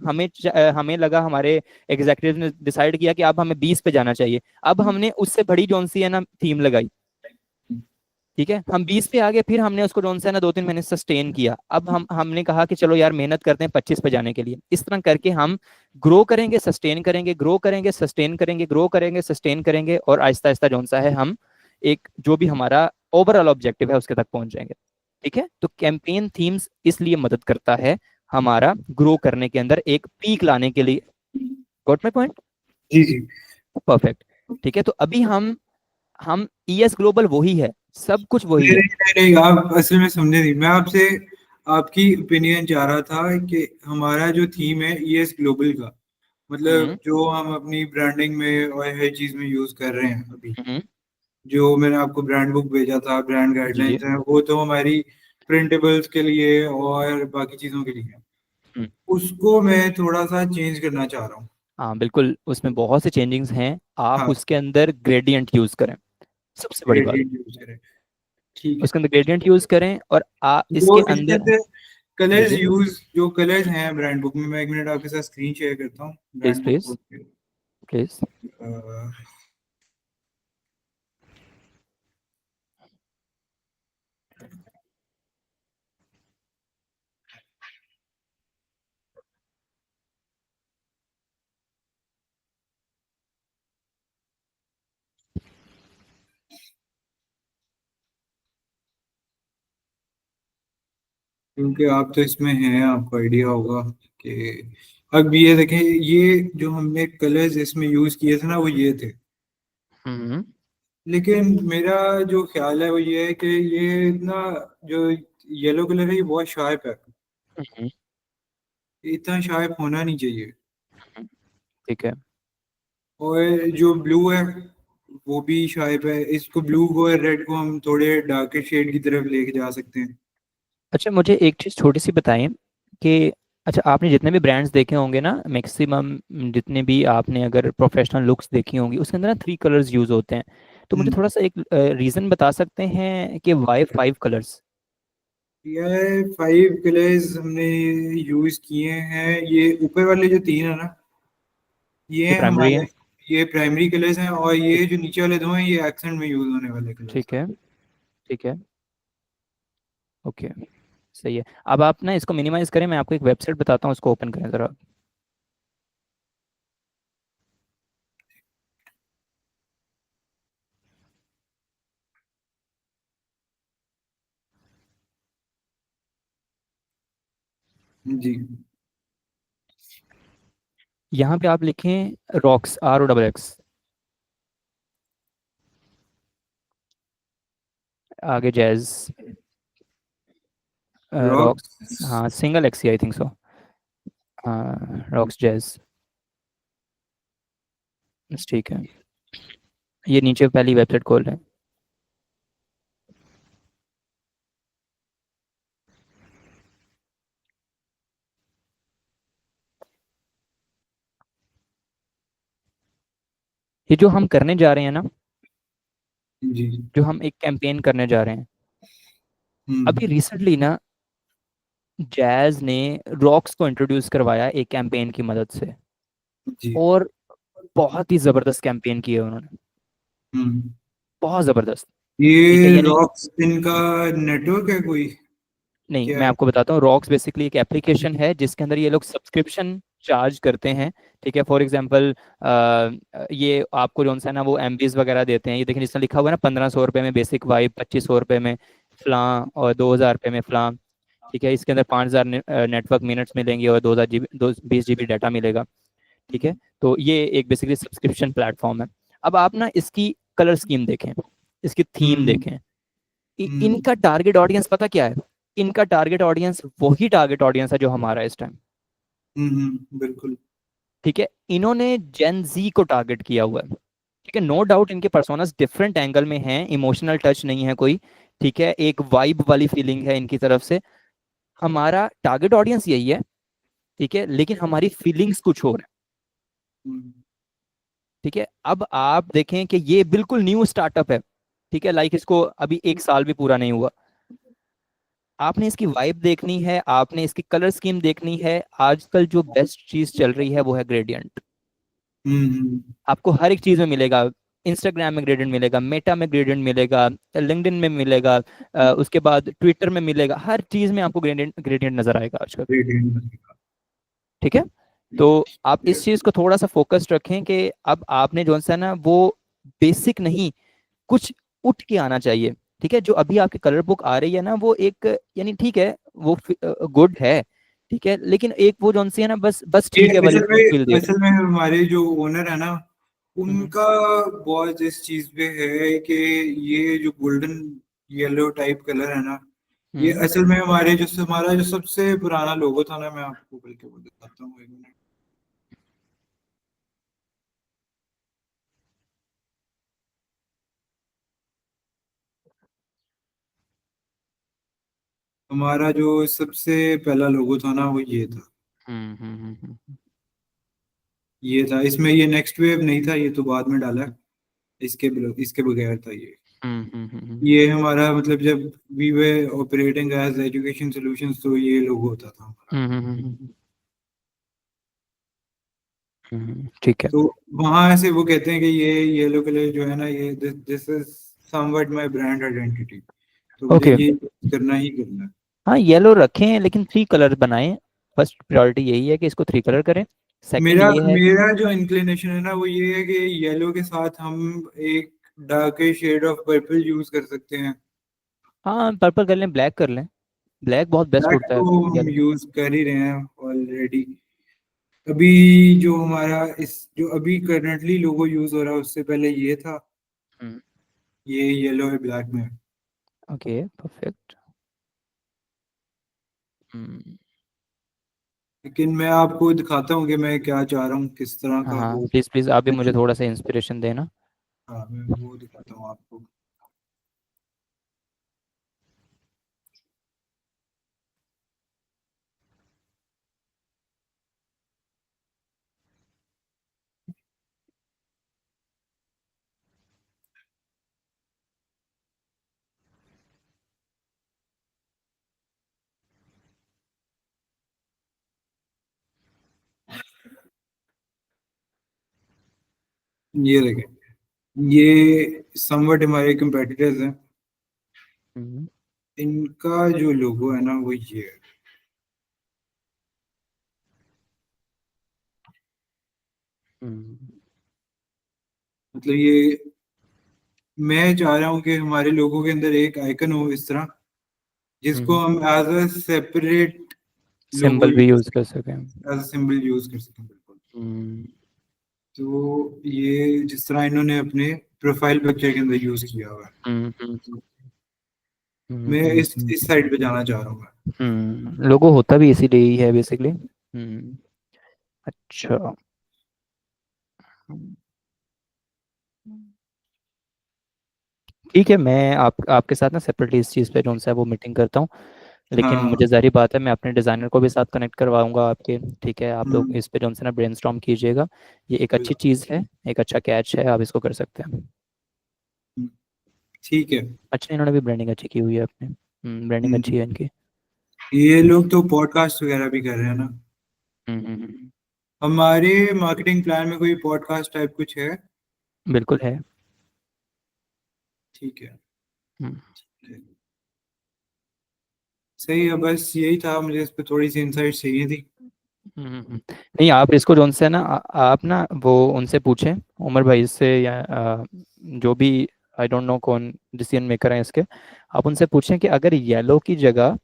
हमें लगा, हमारे एग्जीक्यूटिव ने डिसाइड किया कि अब हमें 20 पे जाना चाहिए। अब हमने उससे बड़ी जोन सी है ना थीम लगाई। ठीक है, हम 20 पे आ गए, फिर हमने उसको जोन सा है ना 2-3 महीने सस्टेन किया। अब हमने कहा कि चलो यार मेहनत करते हैं 25 पे जाने के लिए। इस तरह करके हम ग्रो करेंगे, सस्टेन करेंगे, ग्रो करेंगे, सस्टेन करेंगे, ग्रो करेंगे, सस्टेन करेंगे, और आहिस्ता आहिस्ता जोन सा है हम एक जो भी हमारा ओवरऑल ऑब्जेक्टिव है उसके तक पहुंच जाएंगे। ठीक है, तो कैंपेन थीम्स इसलिए मदद करता है हमारा ग्रो करने के अंदर, एक पीक लाने के लिए। Got my point? जी जी। परफेक्ट। ठीक है, तो अभी हम ईएस ग्लोबल वही है, सब कुछ वही नहीं है। नहीं नहीं नहीं, आप असल में समझे नहीं। मैं आपसे आपकी ओपिनियन चाह रहा था कि हमारा जो थीम है ईएस ग्लोबल का, मतलब हम्म जो हम अपनी ब्रांडिंग में और हर चीज में यूज कर रहे हैं अभी, हम्म, जो मैंने आपको ब्रांड बुक भेजा था, ब्रांड जी जी। गाइडलाइंस हैं, वो तो हमारी प्रिंटेबल्स के लिए और बाकी चीजों के लिए है। हम्म, उसको मैं थोड़ा सा चेंज करना चाह रहा हूँ। हाँ बिल्कुल, उसमें बहुत से चेंजिंग्स हैं। आप हाँ, उसके अंदर ग्रेडियंट यूज करें, सबसे बड़ी बात। ग्रेडियंट यूज करें। ठीक है। उसके अंदर ग्रेडियंट यूज करें, और वो इसके इसके अंदर। अंदर जी कलर्स जी, यूज, जो कलर्स हैं ब्रांड बुक में, मैं एक मिनट आपके साथ स्क्रीन शेयर करता हूँ प्लीज ब्रांड बुक प्लीज खोल के। प्लीज। अ, क्योंकि आप तो इसमें हैं, आपको आइडिया होगा कि अब ये देखें, ये जो हमने कलर्स इसमें यूज किए थे ना, वो ये थे। हम्म लेकिन मेरा जो ख्याल है वो ये है कि ये इतना, जो येलो कलर है ये बहुत शार्प है, हम्म, इतना शार्प होना नहीं चाहिए। ठीक है। और जो ब्लू है वो भी शार्प है। इसको ब्लू को और रेड को हम थोड़े डार्ker शेड की तरफ लेके जा सकते हैं। अच्छा, मुझे एक चीज़ छोटी सी बताएं कि अच्छा, आपने जितने भी ब्रांड्स देखे होंगे ना, मैक्सिमम जितने भी आपने अगर प्रोफेशनल लुक्स देखी होंगी, उसके अंदर ना 3 कलर्स यूज होते हैं। तो मुझे हम्म। थोड़ा सा एक रीज़न बता सकते हैं कि वाई 5 कलर्स? ये 5 कलर्स हमने यूज किए हैं। ये ऊपर वाले जो 3 है ना, ये ये प्राइमरी है। हमारे, ये प्राइमरी कलर्स हैं, और ठीक ये जो नीचे वाले 2 हैं ये एक्सेंट में यूज होने वाले कलर्स ठीक हैं। है। ठीक है। ओके, सही है। अब आप ना इसको मिनिमाइज करें, मैं आपको एक वेबसाइट बताता हूँ, उसको ओपन करें ज़रा। जी। यहाँ पे आप लिखें रॉक्स, ROXX, आगे जैज, रॉक्स। रॉक्स। हाँ, single X I think so. हाँ, रॉक्स जैज, बस ठीक है। ये नीचे पहली वेबसाइट खोल रहे हैं। ये जो हम करने जा रहे हैं ना, जी। जो हम एक कैंपेन करने जा रहे हैं, अभी हम्म। रिसेंटली ना जैज ने रॉक्स को इंट्रोड्यूस करवाया एक कैंपेन की मदद से, जी। और बहुत ही ज़बरदस्त कैंपेन की है उन्होंने, हम्म। बहुत ज़बरदस्त। ठीक है, ये यानी रॉक्स इनका नेटवर्क है कोई? नहीं, क्या मैं है? आपको बताता हूँ, रॉक्स बेसिकली एक एप्लीकेशन है जिसके अंदर ये लोग सब्सक्रिप्शन चार्ज करते हैं। ठीक है, फॉर एग्जांपल ये आपको जो है ना वो एमबीज वगैरह देते हैं। ये देखिए, जिसमें लिखा हुआ है ना, 1500 रुपये में बेसिक वाइब, 2500 रुपये में फलां, और 2000 रुपये में फलां। ठीक है, इसके अंदर 5000 नेटवर्क मिनट्स मिलेंगे, और 2000 GB, 20 GB डाटा मिलेगा। ठीक है, तो ये एक बेसिकली सब्सक्रिप्शन प्लेटफॉर्म है। अब आप ना इसकी कलर स्कीम देखें, इसकी थीम हम्म। देखें। हम्म। इनका टारगेट ऑडियंस पता क्या है? इनका टारगेट ऑडियंस वही टारगेट ऑडियंस है जो हमारा इस टाइम। बिल्कुल। ठीक है, इन्होंने जेन जी को टारगेट किया हुआ है। ठीक है, नो डाउट इनके पर्सोनास डिफरेंट एंगल में हैं, इमोशनल टच नहीं है कोई। ठीक है, एक वाइब वाली फीलिंग है इनकी तरफ से। हमारा टारगेट ऑडियंस यही है। ठीक है, लेकिन हमारी फीलिंग्स कुछ और है। हम्म। ठीक है, अब आप देखें कि ये बिल्कुल न्यू स्टार्टअप है। ठीक है, लाइक इसको अभी 1 साल भी पूरा नहीं हुआ। आपने इसकी वाइब देखनी है, आपने इसकी कलर स्कीम देखनी है। आजकल जो बेस्ट चीज चल रही है वो है ग्रेडियंट। हम्म। आपको हर एक चीज में मिलेगा। इंस्टाग्राम में ग्रेडियंट मिलेगा, मेटा में ग्रेडियंट मिलेगा, लिंक्डइन में मिलेगा, उसके बाद ट्विटर में मिलेगा, हर चीज में आपको ग्रेडियंट ग्रेडियंट नजर आएगा आजकल। ठीक है, तो आप इस चीज को थोड़ा सा फोकस्ड रखें कि अब आपने जो सा ना वो बेसिक नहीं, कुछ उठ के आना चाहिए। ठीक है, जो अभी आपकी कलर बुक आ रही है ना वो एक यानी ठीक है, वो गुड है, ठीक है, लेकिन एक वो जौन सी है ना बस बस ये ठीक है वाली फील दे रही असल में हमारे जो ओनर है ना, है। उनका बहुत इस चीज पे है कि ये जो गोल्डन येलो टाइप कलर है ना, ये हम्म असल में हमारा जो सबसे पुराना लोगो था ना, मैं आपको बल्कि वो दिखाता हूँ, एक मिनट। हमारा जो सबसे पहला लोगो था ना, वो ये था। हम्म हम्म हम्म हम्म ये था, इसमें ये नेक्स्ट वेव नहीं था, ये तो बाद में डाला। इसके बगैर था ये। हम्म ये हमारा मतलब जब we way operating as education solutions, तो ये लोगो होता था हमारा। ठीक है। तो वहां से वो कहते हैं कि ये येलो कलर जो है ना, ये this is somewhat my brand identity, तो मुझे ओके, ये करना ही करना है। हाँ येलो रखें लेकिन 3 कलर बनाएं। फर्स्ट प्रायोरिटी यही है कि इसको 3 कलर करें। सेकंड मेरा ये है कि मेरा जो इंक्लिनेशन है ना, वो ये है कि येलो के साथ हम एक dark shade of purple use कर सकते हैं। हाँ पर्पल कर लें, ब्लैक कर लें, ब्लैक बहुत बेस्ट ब्लैक उड़ता है तो हम येलो। यूज कर ही रहे हैं ऑलरेडी। अभी जो हमारा इस जो अभी करंटली लोगो यूज हो रहा है, उससे पहले ये था। हम्म ये येलो है ब्लैक में। Okay perfect. हम्म लेकिन मैं आपको दिखाता हूँ कि मैं क्या चाह रहा हूँ, किस तरह का हाँ हो। प्लीज़ प्लीज़ आप भी मुझे थोड़ा सा इंस्पिरेशन देना। हाँ, मैं वो दिखाता हूँ आपको। ये देखें, ये समवट हमारे कंपेटिटर्स हैं। हम्म इनका जो लोगो है ना, वो ये है। हम्म मतलब ये मैं चाह रहा हूँ कि हमारे लोगों के अंदर एक आइकन हो इस तरह, जिसको हम्म हम as a separate logo symbol भी यूज यूज़ कर सकें। एज अ सिंबल यूज कर सकें, बिल्कुल। हम्म तो ये जिस तरह इन्होंने अपने प्रोफाइल पिक्चर के अंदर यूज किया हुआ है, हम्म मैं इस साइड पे जाना चाह रहा हूँ मैं। लोगो होता भी इसीलिए ही है बेसिकली। अच्छा। हम्म, ठीक है, मैं आपके साथ ना सेपरेटली इस चीज़ पे जो सा है वो मीटिंग करता हूँ। लेकिन हाँ। मुझे जारी बात है मैं अपने डिज़ाइनर को भी साथ कनेक्ट करवाऊंगा आपके। ठीक है, आप लोग हम्म, इस पे जो से ना ब्रेनस्टॉर्म कीजिएगा। ये एक अच्छी बिल्कुल। चीज़ है, एक अच्छा कैच है, आप इसको कर सकते हैं। ठीक है। अच्छा, इन्होंने भी ब्रांडिंग अच्छी की हुई है अपने। ब्रांडिंग अच्छी है हम्म, इनकी। ये लोग तो पॉडकास्ट वगैरह भी कर रहे हैं ना। हम्म। हमारे मार्केटिंग प्लान में कोई पॉडकास्ट टाइप कुछ है? बिल्कुल है। ठीक है। हम्म सही है, बस यही था, मुझे इस पे थोड़ी सी इंसाइट चाहिए थी। नहीं आप इसको जो उनसे ना आप ना वो उनसे पूछें, उमर भाई से या जो भी, आई डोंट नो कौन डिसीजन मेकर हैं इसके। आप उनसे पूछें कि अगर येलो की जगह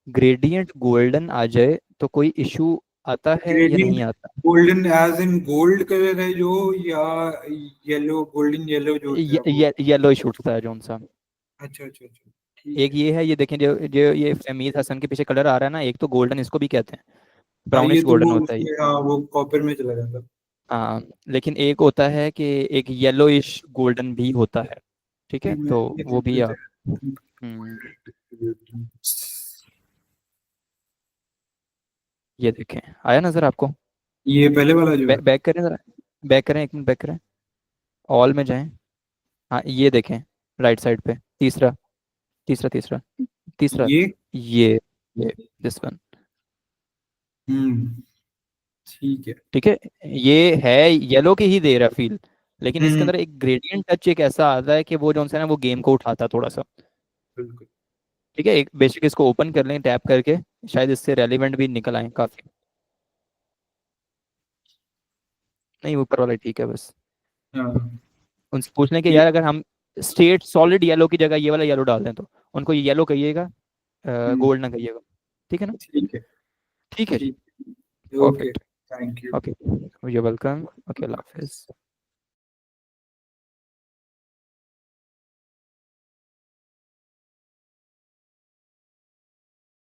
ग्रेडियंट गोल्डन आ जाए तो कोई इशू आता है या ग्रेडियंट नहीं आता। Golden as in gold colour है जो, या येलो गोल्डन येलो जो होता है वो? येलो इशू उठता है जो सा। अच्छा अच्छा अच्छा, ठीक एक है। ये है, ये देखें जो ये फहमीद हसन के पीछे कलर आ रहा है ना, एक तो गोल्डन इसको भी कहते हैं, हाँ, ये ब्राउनिश तो गोल्डन वो होता है ये। उसमें, हाँ, वो कॉपर में चला जाता। हाँ लेकिन एक होता है कि एक येलोइश गोल्डन भी होता है। ठीक है, ठीक है, तो ये वो देख भी लेते आप। हैं। हम्म ये देखें, आया नजर आपको। ये पहले वाला जो है? बैक करें जरा, बैक करें, एक मिनट बैक करें, ऑल में जाएं। हाँ ये देखें, राइट साइड पे तीसरा, तीसरा तीसरा तीसरा, ये। ये ये दिस वन। हम्म, ठीक है। ठीक है, ये है येलो की ही दे रहा फील। लेकिन इसके अंदर एक ग्रेडियंट टच एक ऐसा आता है कि वो जो है ना वो गेम को उठाता है थोड़ा सा। बिल्कुल। ठीक है, एक बेसिक इसको ओपन कर लें टैप करके, शायद इससे रेलिवेंट भी निकल आए काफी। नहीं ऊपर वाला ठीक है बस। हाँ उनसे पूछ लें कि ये यार अगर हम स्ट्रेट सॉलिड येलो की जगह ये वाला येलो डाल दें तो उनको ये येलो कहिएगा, हम्म, गोल्ड ना कहिएगा। ठीक है ना? ठीक है। ठीक है जी। ठीक। Okay, perfect. Thank you. Okay, you welcome. Okay, अल्लाह हाफिज़।